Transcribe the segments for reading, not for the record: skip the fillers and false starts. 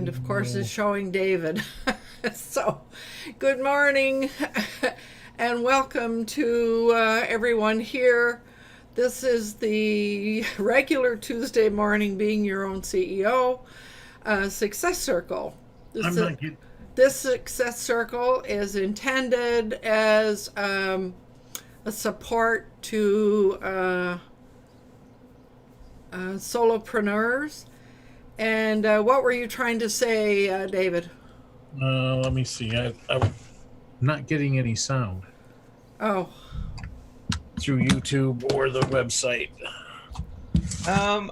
and of course is showing David. So, good morning and welcome to everyone here. This is the regular Tuesday morning being your own CEO Success Circle. This Success Circle is intended as a support to solopreneurs. And what were you trying to say, David? Let me see. I'm not getting any sound. Oh. Through YouTube or the website. I'm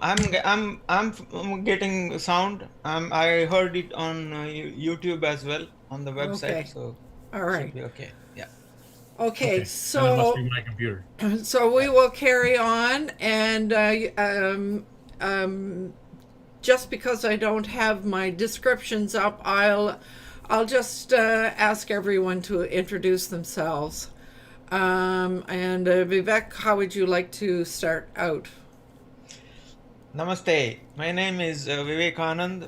getting sound. I heard it on YouTube as well on the website. Okay. So all right. Should be okay. Yeah. Okay. That So must be my computer. So we will carry on, and just because I don't have my descriptions up, I'll just ask everyone to introduce themselves. And Vivek, how would you like to start out? Namaste. My name is Vivek Anand.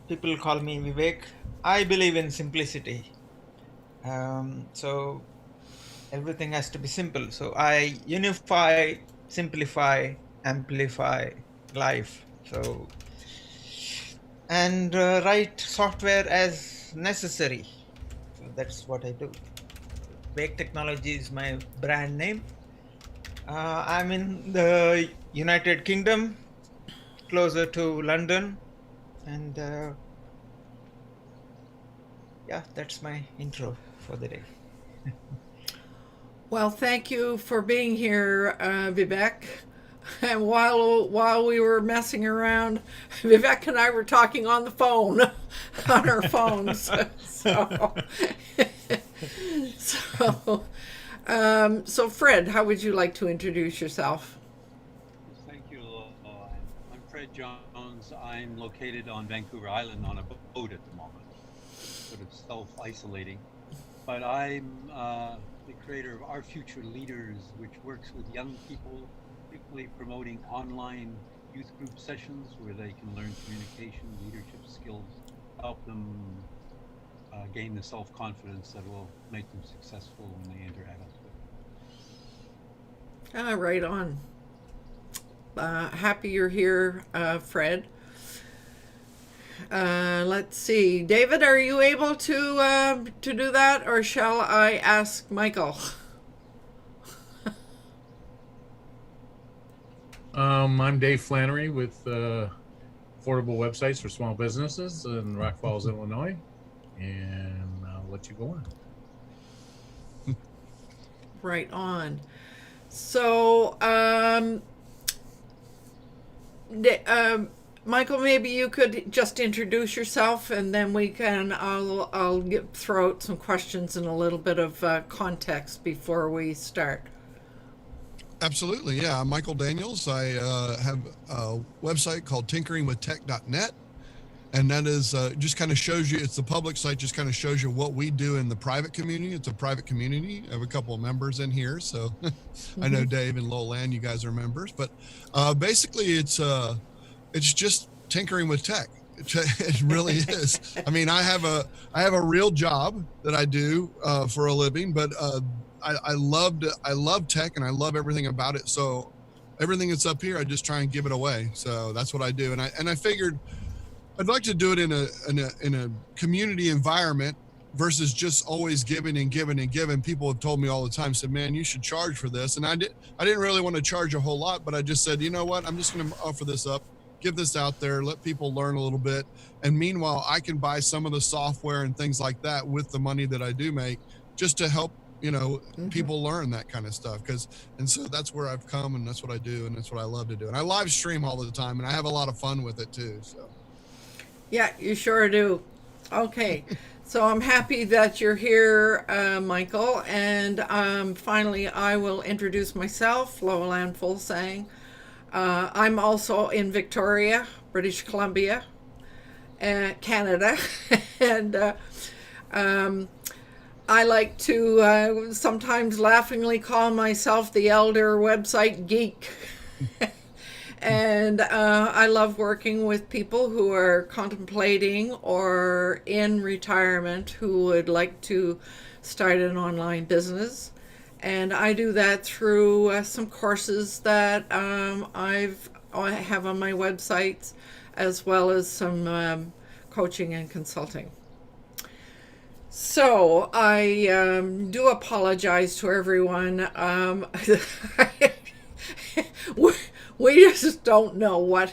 People call me Vivek. I believe in simplicity. So everything has to be simple. So I unify, simplify, amplify life. So and write software as necessary. So that's what I do. Wake Technology is my brand name. I'm in the United Kingdom, closer to London, and yeah, that's my intro for the day. Well, thank you for being here, Vivek. And while we were messing around, Vivek and I were talking on the phone, on our phones. So Fred, how would you like to introduce yourself? Thank you. I'm Fred Jones. I'm located on Vancouver Island on a boat at the moment, sort of self-isolating. But I'm the creator of Our Future Leaders, which works with young people, particularly promoting online youth group sessions where they can learn communication, leadership skills, help them gain the self-confidence that will make them successful when they enter adulthood. Right on. Happy you're here, Fred. Let's see. David, are you able to do that, or shall I ask Michael? I'm Dave Flannery with Affordable Websites for Small Businesses in Rock Falls, Illinois, and I'll let you go on. Right on. So, Michael, maybe you could just introduce yourself, and then I'll throw out some questions and a little bit of context before we start. Absolutely, yeah. I'm Michael Daniels. I have a website called tinkeringwithtech.net, and that is just kind of shows you, it's the public site, just kind of shows you what we do in the private community. It's a private community. I have a couple of members in here, so I know Dave and Lolan, you guys are members, but basically it's just tinkering with tech. It really is. I mean, I have a real job that I do for a living, but I love tech and I love everything about it. So everything that's up here, I just try and give it away. So that's what I do. And I figured I'd like to do it in a community environment versus just always giving and giving and giving. People have told me all the time, said, man, you should charge for this. And I didn't really want to charge a whole lot, but I just said, you know what, I'm just going to offer this up, give this out there, let people learn a little bit. And meanwhile, I can buy some of the software and things like that with the money that I do make, just to help, people learn that kind of stuff. And so that's where I've come, and that's what I do. And that's what I love to do. And I live stream all the time, and I have a lot of fun with it too. So. Yeah, you sure do. Okay. So I'm happy that you're here, Michael. And finally, I will introduce myself, Lolan Fuglsang. I'm also in Victoria, British Columbia, Canada. And I like to sometimes laughingly call myself the elder website geek. And I love working with people who are contemplating or in retirement who would like to start an online business. And I do that through some courses that I have on my websites, as well as some coaching and consulting. So I do apologize to everyone. We just don't know what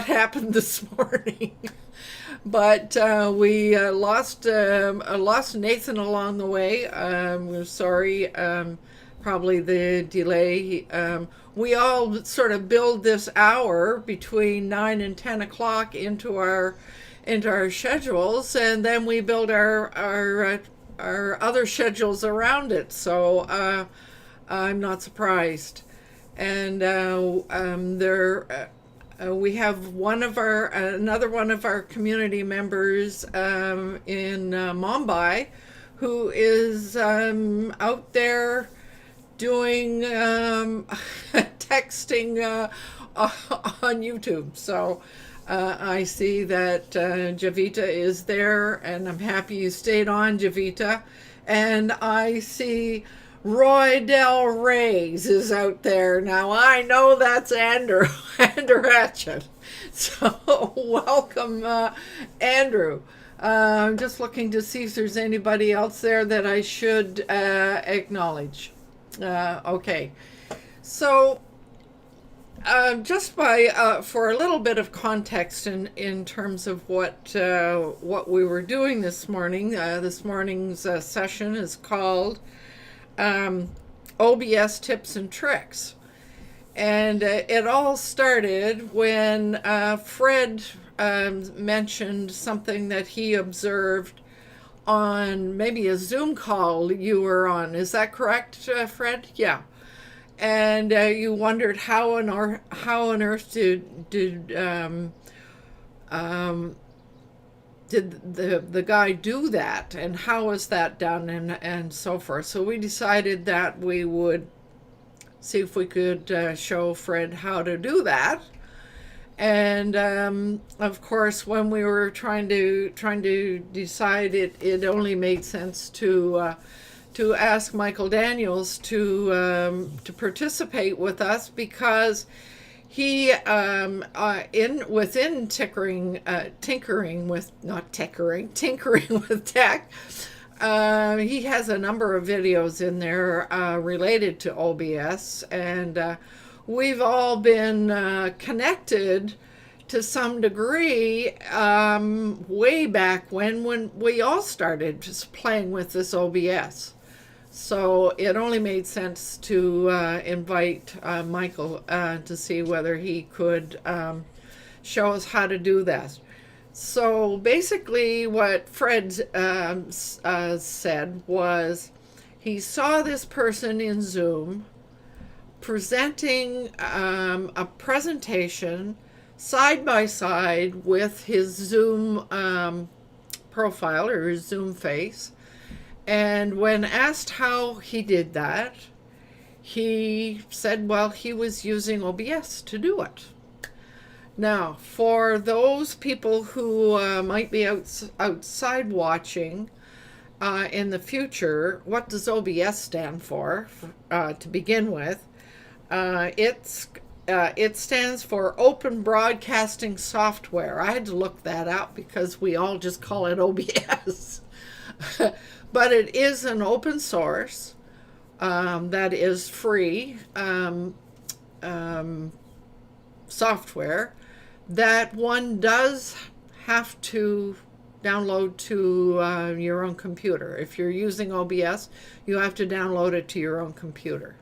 happened this morning. But we lost Nathan along the way. We're sorry. Probably the delay. We all sort of build this hour between 9 and 10 o'clock into our schedules, and then we build our other schedules around it. So I'm not surprised. And we have another one of our community members in Mumbai who is out there doing texting on YouTube. So I see that Javita is there, and I'm happy you stayed on, Javita. And I see Roy Del Reyes is out there. Now I know that's Andrew Hatchet. So welcome, Andrew. I'm just looking to see if there's anybody else there that I should acknowledge. Okay. So just for a little bit of context in terms of what we were doing this morning. This morning's session is called OBS Tips and Tricks. And it all started when Fred mentioned something that he observed on maybe a Zoom call you were on. Is that correct, Fred? Yeah. And you wondered how on earth did the guy do that, and how was that done, and so forth. So we decided that we would see if we could show Fred how to do that. And of course, when we were trying to decide, it only made sense to ask Michael Daniels to participate with us, because he within tinkering with tech, he has a number of videos in there related to OBS, and we've all been connected to some degree way back when we all started just playing with this OBS. So it only made sense to invite Michael to see whether he could show us how to do that. So basically what Fred said was he saw this person in Zoom presenting a presentation side by side with his Zoom profile or his Zoom face. And when asked how he did that, he said, well, he was using OBS to do it. Now, for those people who might be outside watching in the future, what does OBS stand for to begin with? It stands for Open Broadcasting Software. I had to look that up because we all just call it OBS. But it is an open source that is free software that one does have to download to your own computer. If you're using OBS, you have to download it to your own computer.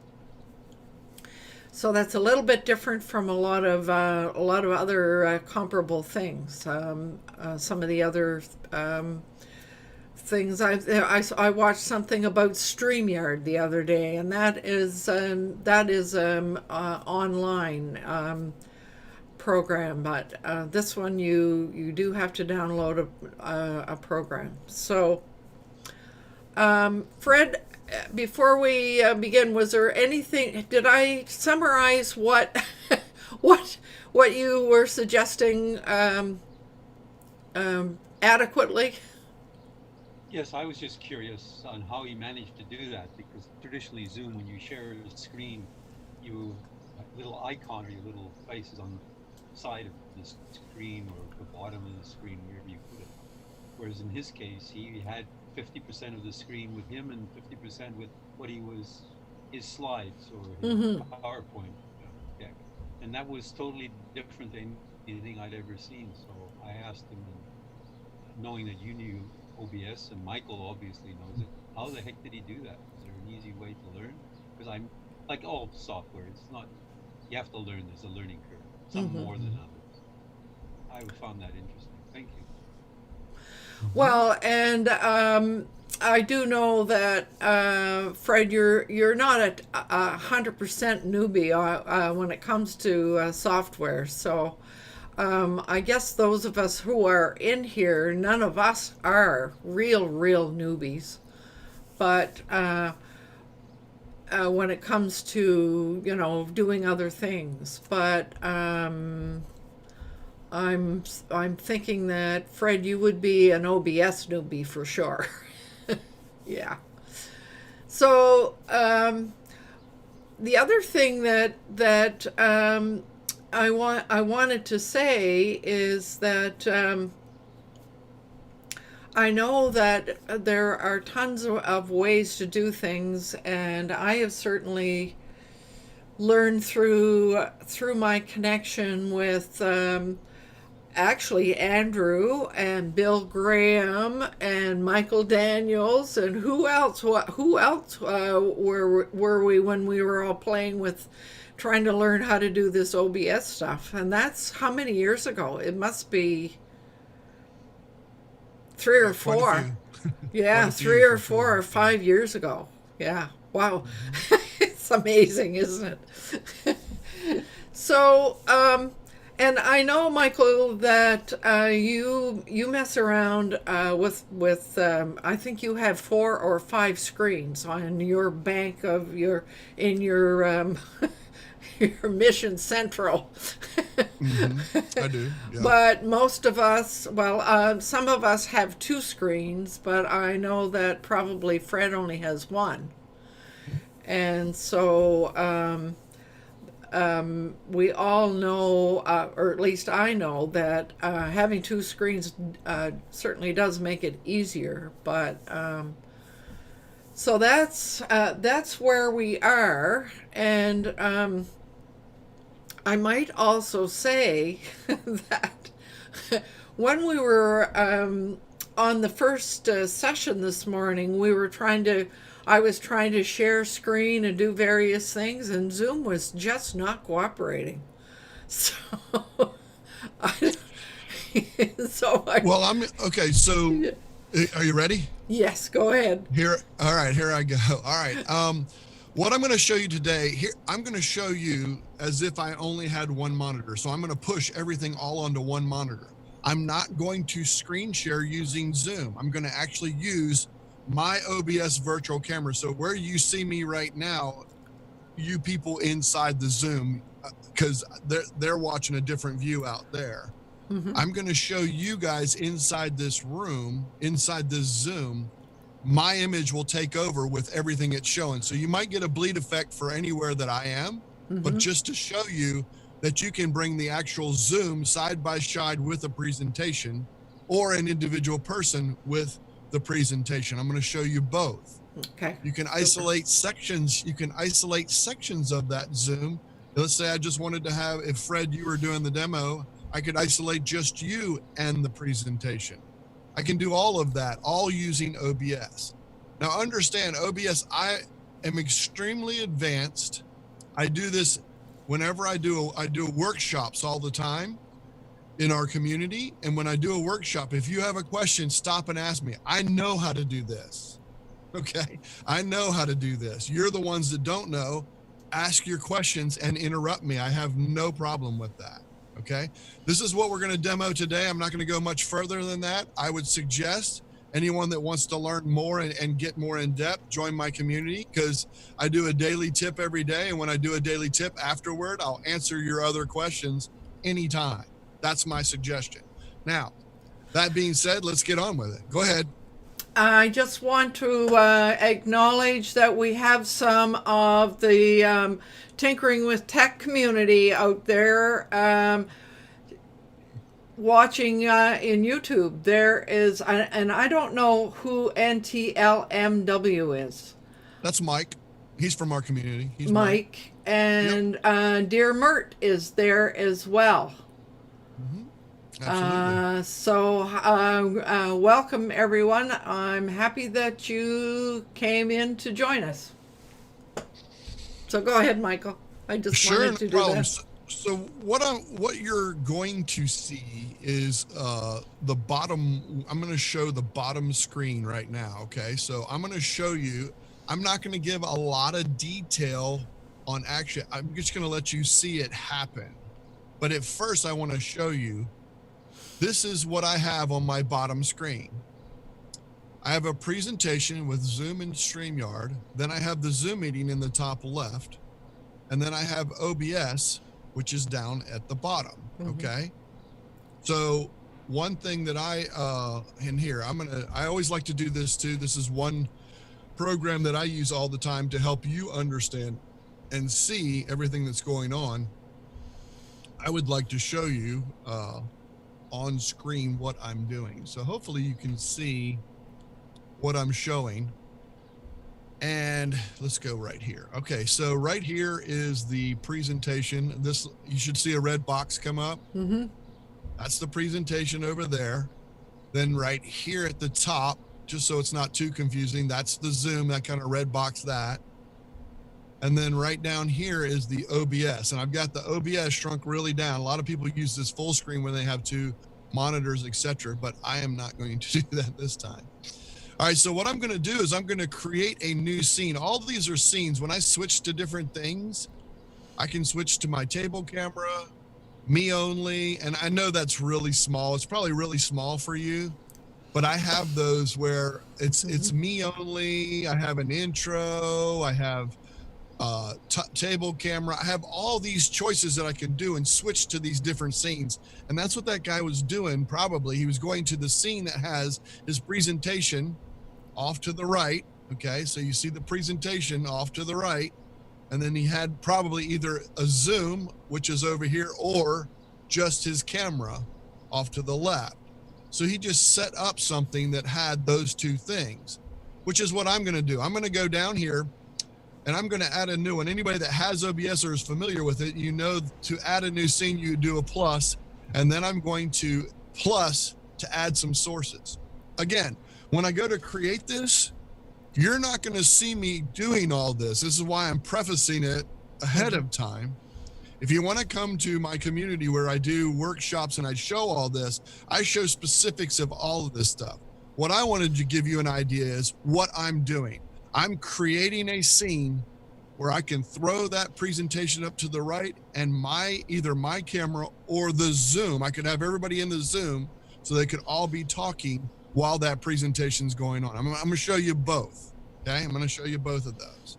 So that's a little bit different from a lot of other comparable things. Some of the other things I watched something about StreamYard the other day, and that is online program, but this one you do have to download a program. So Fred, before we begin, was there anything, did I summarize what what you were suggesting adequately? Yes, I was just curious on how he managed to do that, because traditionally Zoom, when you share a screen, you a little icon or your little face is on the side of the screen or the bottom of the screen, wherever you put it. Whereas in his case, he had 50% of the screen with him and 50% with what he was, his slides or his PowerPoint deck. And that was totally different than anything I'd ever seen. So I asked him, knowing that you knew OBS and Michael obviously knows it, how the heck did he do that? Is there an easy way to learn? Because I'm like all software, it's not, you have to learn, there's a learning curve, some more than others. I found that interesting. Thank you. Well, and I do know that Fred, you're not a 100% newbie when it comes to software. So I guess those of us who are in here, none of us are real newbies. But when it comes to, you know, doing other things, but I'm thinking that Fred, you would be an OBS newbie for sure. Yeah. So the other thing that I wanted to say is that I know that there are tons of ways to do things, and I have certainly learned through my connection with actually Andrew and Bill Graham and Michael Daniels and who else were we when we were all playing with trying to learn how to do this OBS stuff. And that's how many years ago? It must be 3 or 4. Yeah, 3 or 4 or 5 years ago. Yeah. Wow. It's amazing, isn't it? So, and I know, Michael, that you mess around with I think you have 4 or 5 screens on your bank of your your Mission Central. I do. Yeah. But most of us, well, some of us have 2 screens, but I know that probably Fred only has 1. And so we all know, or at least I know, that having 2 screens certainly does make it easier. But so that's where we are, and I might also say that when we were on the first session this morning, I was trying to share screen and do various things, and Zoom was just not cooperating. So, Well, I'm okay. So, are you ready? Yes, go ahead. All right, here I go. All right. What I'm going to show you today, I'm going to show you as if I only had one monitor. So I'm going to push everything all onto one monitor. I'm not going to screen share using Zoom. I'm going to actually use my OBS virtual camera. So where you see me right now, you people inside the Zoom, because they're watching a different view out there. I'm going to show you guys inside this room, inside this Zoom. My image will take over with everything it's showing. So you might get a bleed effect for anywhere that I am, but just to show you that you can bring the actual Zoom side by side with a presentation, or an individual person with the presentation. I'm going to show you both. Okay. You can isolate sections. You can isolate sections of that Zoom. Let's say I just wanted to have, if Fred, you were doing the demo, I could isolate just you and the presentation. I can do all of that, all using OBS. Now understand, OBS, I am extremely advanced. I do this whenever I do workshops all the time in our community. And when I do a workshop, if you have a question, stop and ask me. I know how to do this. Okay. I know how to do this. You're the ones that don't know. Ask your questions and interrupt me. I have no problem with that. Okay. This is what we're going to demo today. I'm not going to go much further than that. I would suggest anyone that wants to learn more and get more in depth, join my community, because I do a daily tip every day. And when I do a daily tip afterward, I'll answer your other questions anytime. That's my suggestion. Now, that being said, let's get on with it. Go ahead. I just want to acknowledge that we have some of the Tinkering with Tech community out there watching in YouTube. There is, and I don't know who NTLMW is. That's Mike. He's from our community. He's Mike. And Dear Mert is there as well. Absolutely. So welcome everyone. I'm happy that you came in to join us. So go ahead, Michael. I just wanted to do that. So what you're going to see is the bottom. I'm going to show the bottom screen right now. Okay, so I'm going to show you. I'm not going to give a lot of detail on action. I'm just going to let you see it happen. But at first, I want to show you. This is what I have on my bottom screen. I have a presentation with Zoom and StreamYard. Then I have the Zoom meeting in the top left. And then I have OBS, which is down at the bottom. Okay. So one thing that in here, I always like to do this too. This is one program that I use all the time to help you understand and see everything that's going on. I would like to show you, on screen what I'm doing. So hopefully you can see what I'm showing. And let's go right here. Okay, so right here is the presentation. You should see a red box come up. That's the presentation over there. Then right here at the top, just so it's not too confusing, that's the Zoom, that kind of red box that. And then right down here is the OBS. And I've got the OBS shrunk really down. A lot of people use this full screen when they have two monitors, etc. But I am not going to do that this time. All right, so what I'm going to do is I'm going to create a new scene. All of these are scenes. When I switch to different things, I can switch to my table camera, me only. And I know that's really small. It's probably really small for you. But I have those where it's me only. I have an intro. I have table camera. I have all these choices that I can do and switch to these different scenes. And that's what that guy was doing. Probably he was going to the scene that has his presentation off to the right. Okay, so you see the presentation off to the right, and then he had probably either a Zoom, which is over here, or just his camera off to the left. So he just set up something that had those two things, which is what I'm going to do. I'm going to go down here and I'm going to add a new one. Anybody that has OBS or is familiar with it, you know, to add a new scene, you do a plus, and then I'm going to plus to add some sources. Again, when I go to create this, you're not going to see me doing all this. This is why I'm prefacing it ahead of time. If you want to come to my community where I do workshops and I show all this, I show specifics of all of this stuff. What I wanted to give you an idea is what I'm doing. I'm creating a scene where I can throw that presentation up to the right, and either my camera or the Zoom, I could have everybody in the Zoom so they could all be talking while that presentation's going on. I'm going to show you both. Okay, I'm going to show you both of those.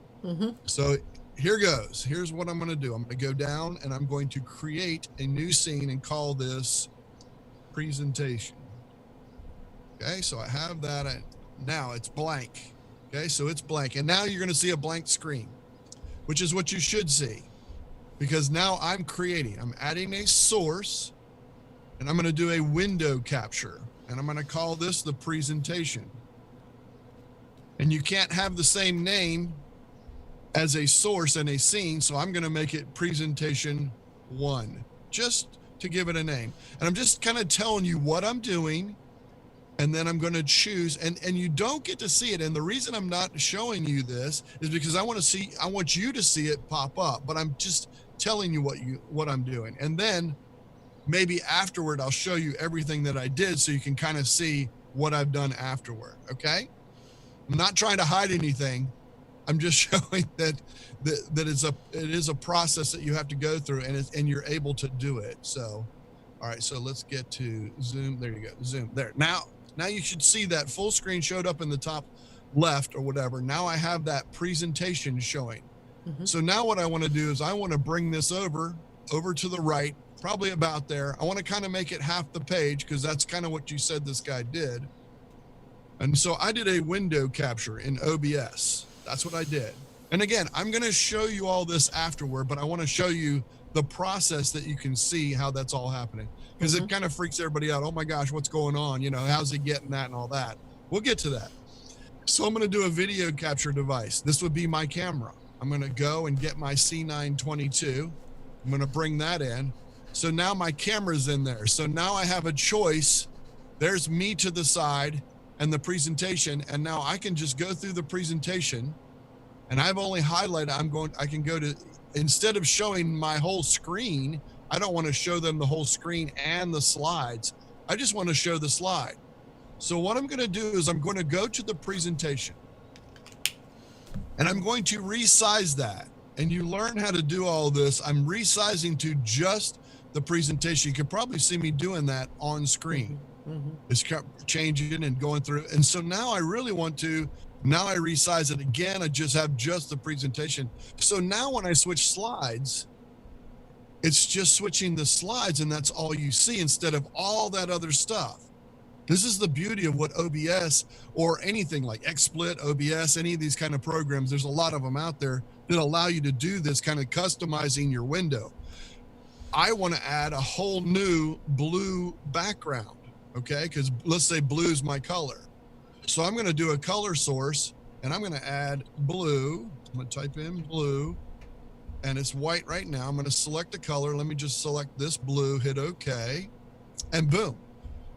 So here goes. Here's what I'm going to do. I'm going to go down and I'm going to create a new scene and call this presentation. Okay, so I have that. Now it's blank. Okay, so it's blank. And now you're going to see a blank screen, which is what you should see, because now I'm adding a source, and I'm going to do a window capture, and I'm going to call this the presentation. And you can't have the same name as a source and a scene, so I'm going to make it presentation 1, just to give it a name. And I'm just kind of telling you what I'm doing, and then I'm going to choose, and you don't get to see it. And the reason I'm not showing you this is because I want you to see it pop up, but I'm just telling you what I'm doing. And then maybe afterward, I'll show you everything that I did so you can kind of see what I've done afterward. Okay. I'm not trying to hide anything. I'm just showing that it is a process that you have to go through, and you're able to do it. So, all right. So let's get to Zoom. There you go. Zoom there. Now, Now you should see that full screen showed up in the top left or whatever. Now I have that presentation showing. So now what I want to do is I want to bring this over to the right, probably about there. I want to kind of make it half the page because that's kind of what you said this guy did. And so I did a window capture in OBS. That's what I did. And again, I'm going to show you all this afterward, but I want to show you the process that you can see how that's all happening, because it kind of freaks everybody out. Oh my gosh, what's going on? You know, how's he getting that and all that? We'll get to that. So I'm going to do a video capture device. This would be my camera. I'm going to go and get my C922. I'm going to bring that in. So now my camera's in there. So now I have a choice. There's me to the side and the presentation. And now I can just go through the presentation, and I've only highlighted, I can go to, instead of showing my whole screen, I don't want to show them the whole screen and the slides. I just want to show the slide. So what I'm going to do is I'm going to go to the presentation, and I'm going to resize that. And you learn how to do all this. I'm resizing to just the presentation. You can probably see me doing that on screen. It's changing and going through. And so now I really want to, now I resize it again. I just have just the presentation. So now when I switch slides, it's just switching the slides, and that's all you see instead of all that other stuff. This is the beauty of what OBS or anything like XSplit, OBS, any of these kind of programs, there's a lot of them out there that allow you to do this kind of customizing your window. I want to add a whole new blue background, okay? Because let's say blue is my color. So I'm going to do a color source, and I'm going to add blue. I'm going to type in blue, and it's white right now. I'm going to select the color. Let me just select this blue, hit OK, and boom.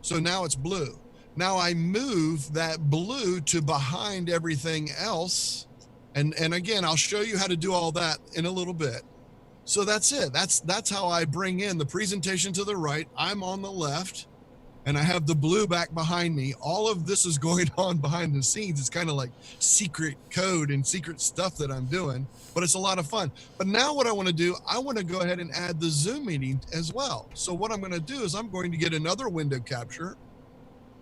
So now it's blue. Now I move that blue to behind everything else. And again, I'll show you how to do all that in a little bit. So that's it. That's how I bring in the presentation to the right. I'm on the left, and I have the blue back behind me. All of this is going on behind the scenes. It's kind of like secret code and secret stuff that I'm doing, but it's a lot of fun. But now what I want to do, I want to go ahead and add the Zoom meeting as well. So what I'm going to do is I'm going to get another window capture,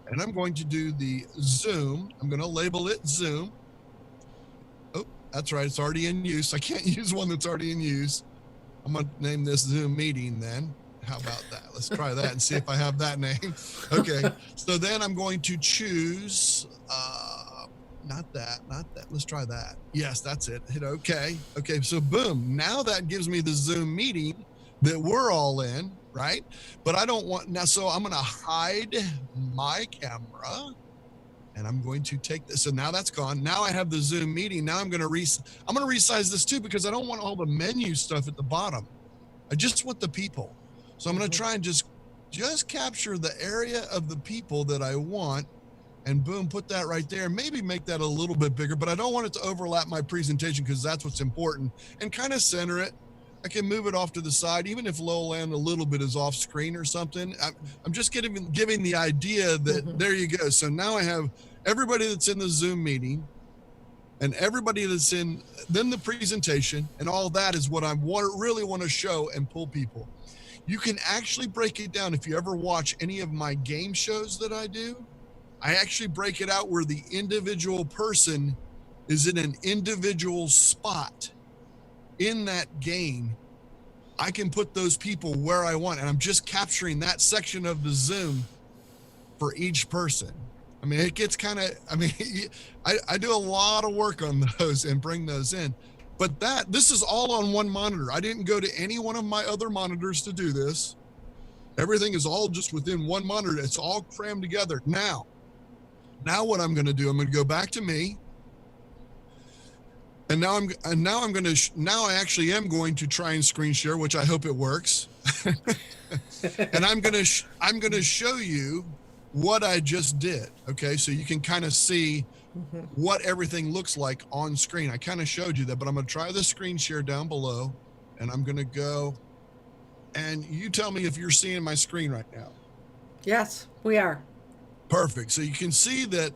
and I'm going to do the Zoom. I'm going to label it Zoom. Oh, that's right. It's already in use. I can't use one that's already in use. I'm going to name this Zoom meeting then. How about that? Let's try that and see if I have that name. Okay. So then I'm going to choose, not that. Let's try that. Yes, that's it. Hit OK. Okay. So boom. Now that gives me the Zoom meeting that we're all in, right? But I don't want now. So I'm going to hide my camera, and I'm going to take this. So now that's gone. Now I have the Zoom meeting. Now I'm going to resize this too, because I don't want all the menu stuff at the bottom. I just want the people. So I'm going to try and just capture the area of the people that I want, and boom, put that right there. Maybe make that a little bit bigger, but I don't want it to overlap my presentation because that's what's important, and kind of center it. I can move it off to the side, even if Lowland a little bit is off screen or something. I'm just giving the idea that there you go. So now I have everybody that's in the Zoom meeting, and everybody that's in then the presentation, and all that is what I really want to show and pull people. You can actually break it down. If you ever watch any of my game shows that I do, I actually break it out where the individual person is in an individual spot in that game. I can put those people where I want, and I'm just capturing that section of the Zoom for each person. I mean, it gets kind of, I do a lot of work on those and bring those in. But this is all on one monitor. I didn't go to any one of my other monitors to do this. Everything is all just within one monitor. It's all crammed together. Now what I'm going to do, I'm going to go back to me. And now I actually am going to try and screen share, which I hope it works. And I'm going to show you what I just did. Okay. So you can kind of see what everything looks like on screen. I kind of showed you that, but I'm going to try the screen share down below, and I'm going to go, and you tell me if you're seeing my screen right now. Yes, we are. Perfect. So you can see that,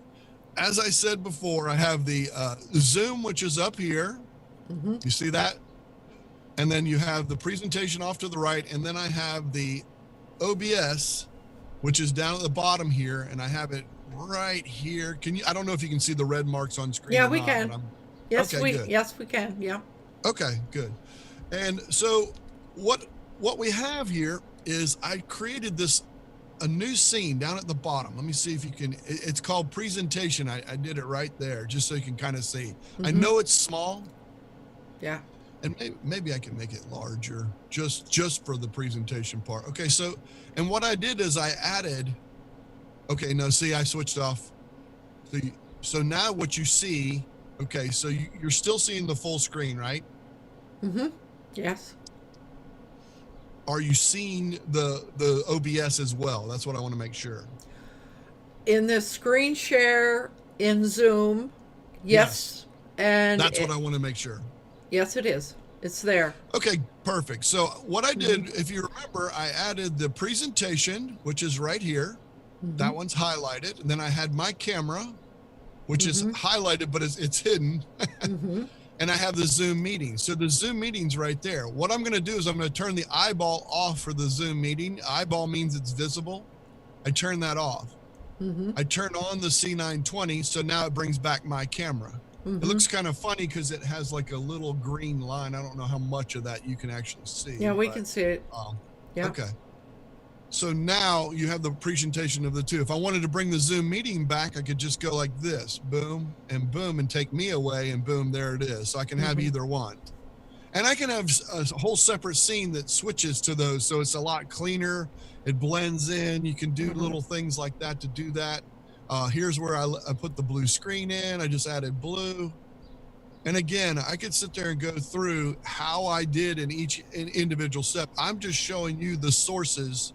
as I said before, I have the Zoom, which is up here. You see that? And then you have the presentation off to the right, and then I have the OBS, which is down at the bottom here, and I have it right here. Can you? I don't know if you can see the red marks on screen. Yeah, or we not, can. but Yes, okay, good. we can. Yeah. Okay, good. And so what we have here is I created a new scene down at the bottom. Let me see if you can. It's called presentation. I did it right there just so you can kind of see. I know it's small. Yeah. And maybe I can make it larger just for the presentation part. Okay, so and what I did is I added. Okay, no, see, I switched off. So now what you see. Okay, so you're still seeing the full screen, right? Yes. Are you seeing the OBS as well? That's what I want to make sure. In the screen share in Zoom, yes. And that's what I want to make sure. Yes, it is. It's there. Okay, perfect. So what I did, if you remember, I added the presentation, which is right here. That one's highlighted. And then I had my camera, which is highlighted, but it's hidden. And I have the Zoom meeting. So the Zoom meeting's right there. What I'm going to do is I'm going to turn the eyeball off for the Zoom meeting. Eyeball means it's visible. I turn that off. I turn on the C920, so now it brings back my camera. It looks kind of funny because it has like a little green line. I don't know how much of that you can actually see. Yeah, we can see it. Yeah. Okay. So now you have the presentation of the two. If I wanted to bring the Zoom meeting back, I could just go like this, boom, and take me away, and boom, there it is. So I can have either one. And I can have a whole separate scene that switches to those. So it's a lot cleaner. It blends in. You can do little things like that to do that. Here's where I put the blue screen in. I just added blue. And again, I could sit there and go through how I did in each individual step. I'm just showing you the sources,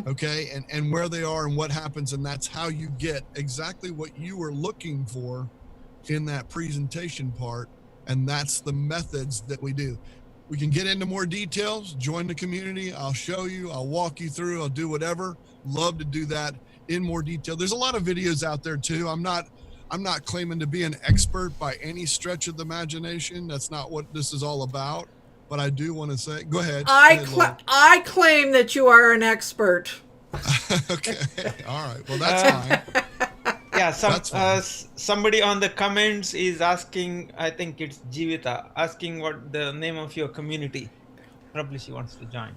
okay, and where they are and what happens. And that's how you get exactly what you were looking for in that presentation part. And that's the methods that we do. We can get into more details, join the community. I'll show you, I'll walk you through, I'll do whatever. Love to do that in more detail. There's a lot of videos out there too. I'm not claiming to be an expert by any stretch of the imagination. That's not what this is all about. But I do want to say, go ahead. I claim that you are an expert. Okay. All right. Well, that's fine. Yeah, somebody on the comments is asking, I think it's Jivita, asking what the name of your community. Probably she wants to join.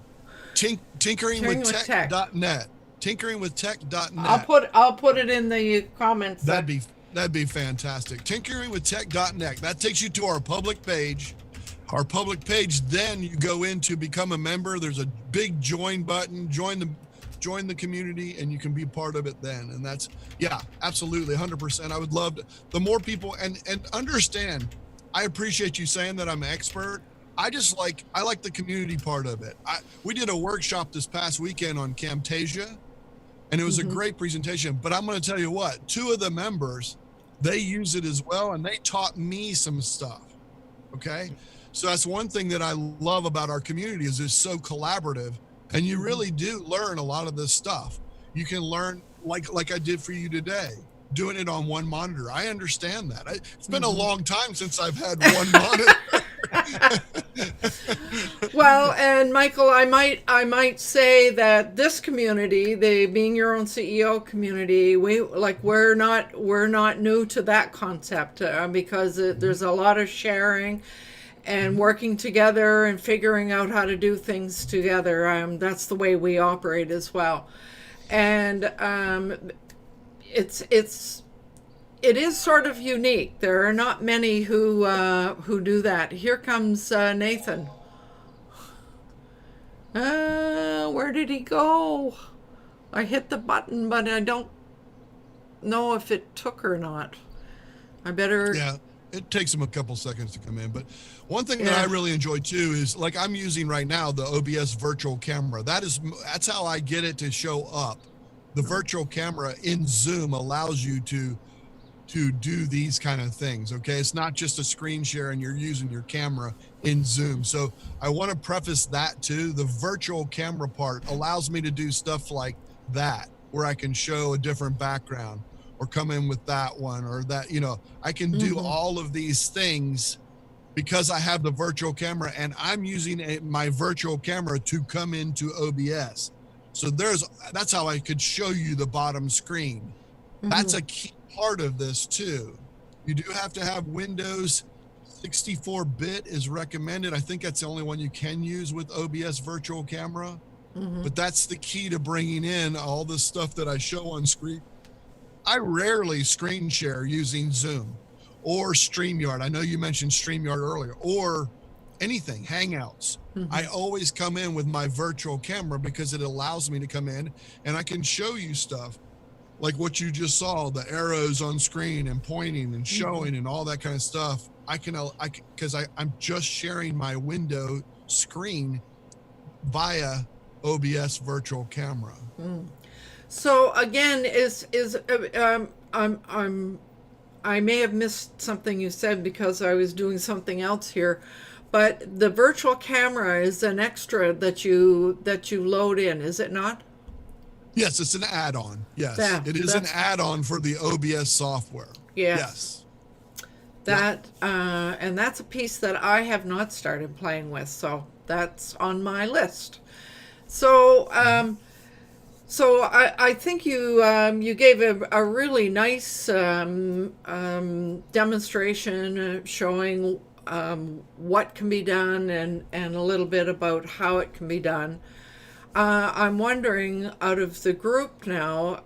Tinkeringwithtech.net. Tinkeringwithtech.net. I'll put it in the comments. That'd be fantastic. Tinkeringwithtech.net. That takes you to our public page. Our public page, then you go in to become a member. There's a big join button. Join the community, and you can be part of it then. And that's, yeah, absolutely, 100%. I would love to, the more people, and understand, I appreciate you saying that I'm an expert. I like the community part of it. We did a workshop this past weekend on Camtasia, and it was a great presentation. But I'm going to tell you what, 2 of the members, they use it as well, and they taught me some stuff. Okay, so that's one thing that I love about our community is it's so collaborative. And you really do learn a lot of this stuff. You can learn like I did for you today, doing it on one monitor. I understand that. It's been a long time since I've had one monitor. Well, and Michael, I might say that this community, the Being Your Own CEO community, we're not new to that concept because there's a lot of sharing and working together and figuring out how to do things together. That's the way we operate as well. And it is sort of unique. There are not many who do that. Here comes Nathan. Where did he go? I hit the button, but I don't know if it took or not. I better... Yeah. It takes them a couple seconds to come in. But one thing that I really enjoy too is like I'm using right now the OBS virtual camera. That's how I get it to show up. The virtual camera in Zoom allows you to do these kind of things. Okay. It's not just a screen share and you're using your camera in Zoom. So I want to preface that too. The virtual camera part allows me to do stuff like that, where I can show a different background, or come in with that one or that, I can do all of these things because I have the virtual camera and I'm using my virtual camera to come into OBS. So that's how I could show you the bottom screen. That's a key part of this too. You do have to have Windows 64-bit is recommended. I think that's the only one you can use with OBS Virtual Camera. But that's the key to bringing in all the stuff that I show on screen. I rarely screen share using Zoom or StreamYard. I know you mentioned StreamYard earlier, or anything, Hangouts. I always come in with my virtual camera because it allows me to come in and I can show you stuff like what you just saw, the arrows on screen and pointing and showing and all that kind of stuff. Because I'm just sharing my window screen via OBS Virtual Camera. So again, I may have missed something you said because I was doing something else here, but the virtual camera is an extra that you load in, is it not? Yes, it's an add-on. Yes, Yeah, it is an add-on for the OBS software. Yes. That and that's a piece that I have not started playing with, so that's on my list. So I think you gave a really nice demonstration showing what can be done and a little bit about how it can be done. I'm wondering, out of the group now,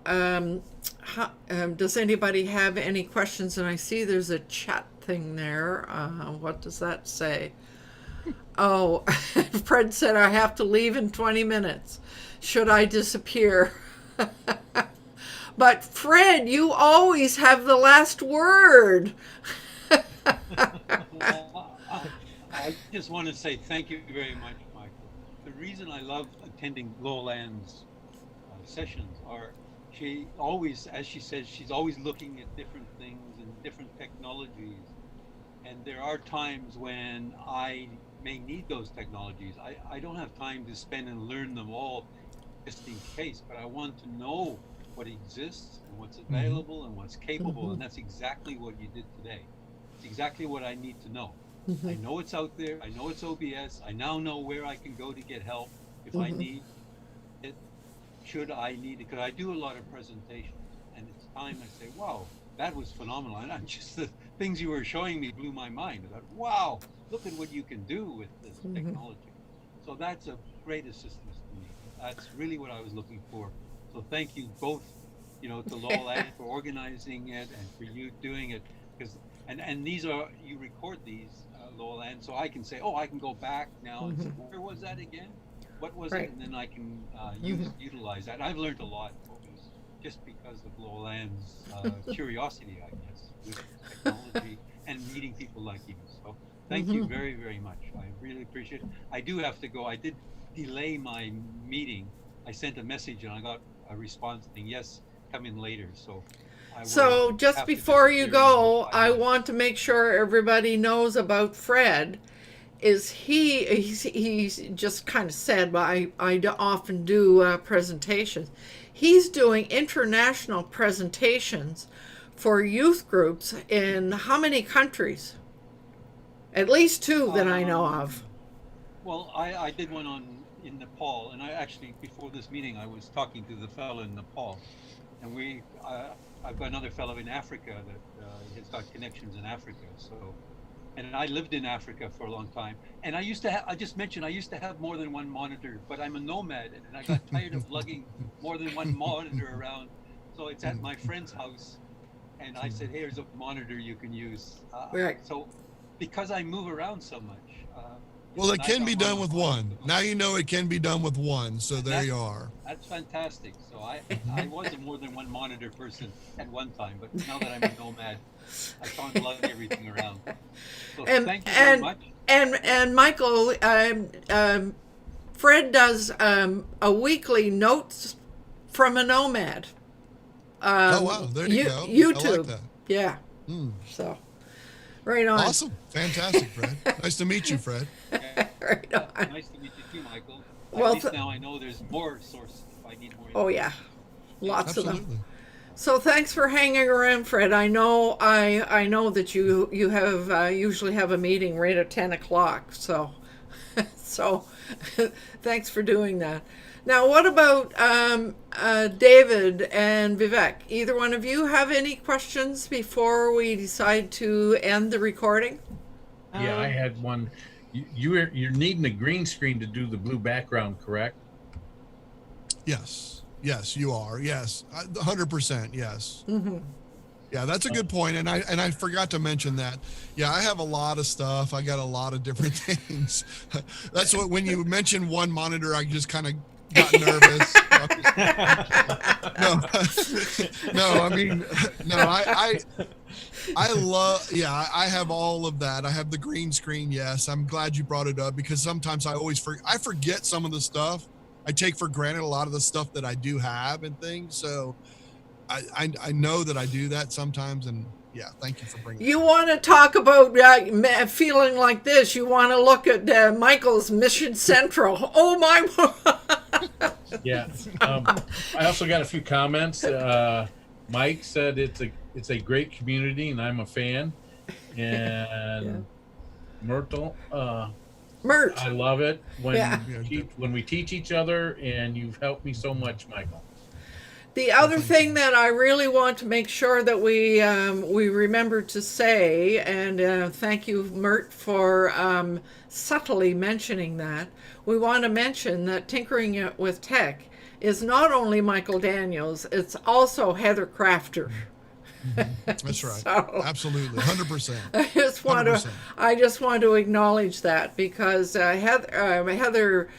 does anybody have any questions? And I see there's a chat thing there. What does that say? Oh, Fred said I have to leave in 20 minutes. Should I disappear? But Fred, you always have the last word. I just want to say thank you very much, Michael. The reason I love attending Lowland's sessions are she always, as she says, she's always looking at different things and different technologies. And there are times when I may need those technologies. I don't have time to spend and learn them all just in case, but I want to know what exists and what's available and what's capable. And that's exactly what you did today. It's exactly what I need to know. I know it's out there. I know it's OBS. I now know where I can go to get help if I need it, should I need it. Because I do a lot of presentations, and it's time I say, wow, that was phenomenal. And I'm just, the things you were showing me blew my mind. I thought, wow, look at what you can do with this technology. So that's a great assistance to me. That's really what I was looking for. So thank you both, to Lowland for organizing it and for you doing it. Because and these are, you record these, Lowland, so I can say, oh, I can go back now and say, where was that again? What was it? And then I can utilize that. I've learned a lot just because of Lowland's curiosity, I guess, with technology and meeting people like you. So thank you very, very much. I really appreciate it. I do have to go. I did delay my meeting. I sent a message and I got a response saying, yes, come in later. So just before you go, I want to make sure everybody knows about Fred. He's just kind of said, but I often do presentations. He's doing international presentations for youth groups in how many countries? At least 2 that I know of. Well, I did one in Nepal, and I actually, before this meeting, I was talking to the fellow in Nepal, and I've got another fellow in Africa that has got connections in Africa. So, and I lived in Africa for a long time. And I used to have, I just mentioned, I used to have more than one monitor, but I'm a nomad and I got tired of lugging more than one monitor around. So it's at my friend's house. And I said, hey, here's a monitor you can use. So because I move around so much. Well, it can be done with one. Now you know it can be done with one. So there you are. That's fantastic. So I was a more than one monitor person at one time, but now that I'm a nomad, I can't lug everything around. So thank you very much. And Michael, Fred does a weekly notes from a nomad. Oh wow, there you go. YouTube. I like that. Yeah. So, right on. Awesome, fantastic, Fred. Nice to meet you, Fred. Right on. Nice to meet you too, Michael. Well, at least now I know there's more sources if I need more. Oh yeah, lots Absolutely. of them. So thanks for hanging around, Fred. I know that you have usually have a meeting right at 10 o'clock. So thanks for doing that. Now, what about David and Vivek? Either one of you have any questions before we decide to end the recording? Yeah, I had one. You're needing a green screen to do the blue background, correct? Yes, you are. Yes, 100%. Yes. Mm-hmm. Yeah, that's a good point, and I forgot to mention that. Yeah, I have a lot of stuff. I got a lot of different things. That's what when you mentioned one monitor, I just kind of got nervous. No, I mean, no, I love. Yeah, I have all of that. I have the green screen. Yes, I'm glad you brought it up because sometimes I forget some of the stuff. I take for granted a lot of the stuff that I do have and things. So. I know that I do that sometimes, and yeah, thank you for bringing. You want to talk about feeling like this? You want to look at Michael's Mission Central? Oh my! Yeah. I also got a few comments. Mike said it's a great community, and I'm a fan. And Myrtle, Mert, I love it when Yeah. when we teach each other, and you've helped me so much, Michael. the other thing that I really want to make sure that we remember to say, and thank you, Mert, for subtly mentioning that. We want to mention that Tinkering with Tech is not only Michael Daniels; it's also Heather Crafter. That's right. So- Absolutely, 100%. I just want to acknowledge that because Heather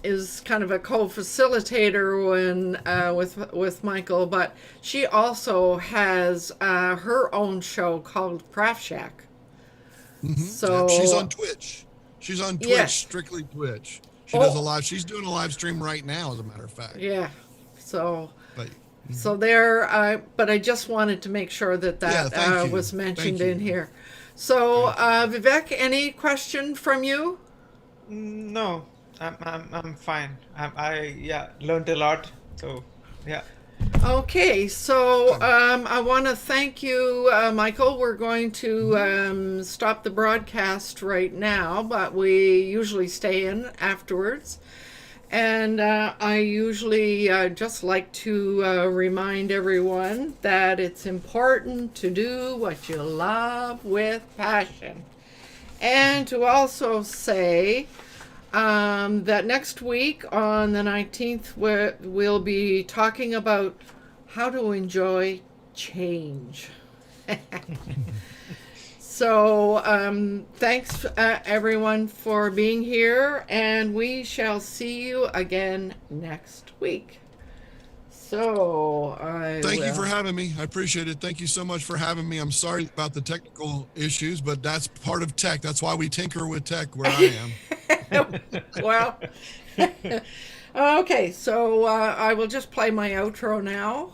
is kind of a co-facilitator with Michael, but she also has her own show called Craft Shack. So She's on Twitch. She's on Twitch, Yes. strictly Twitch. She does a live. She's doing a live stream right now, as a matter of fact. Yeah, so. But So there, but I just wanted to make sure that thank you. was mentioned Thank in you. here. So, Vivek, any question from you? No, I'm fine. I learned a lot. So yeah. Okay, so I want to thank you, Michael. We're going to stop the broadcast right now, but we usually stay in afterwards. And I usually just like to remind everyone that it's important to do what you love with passion. And to also say that next week on the 19th, we'll be talking about how to enjoy change. So thanks everyone for being here, and we shall see you again next week. So thank you for having me. I appreciate it. Thank you so much for having me. I'm sorry about the technical issues, but that's part of tech. That's why we tinker with tech where I am. Well, okay, so I will just play my outro now.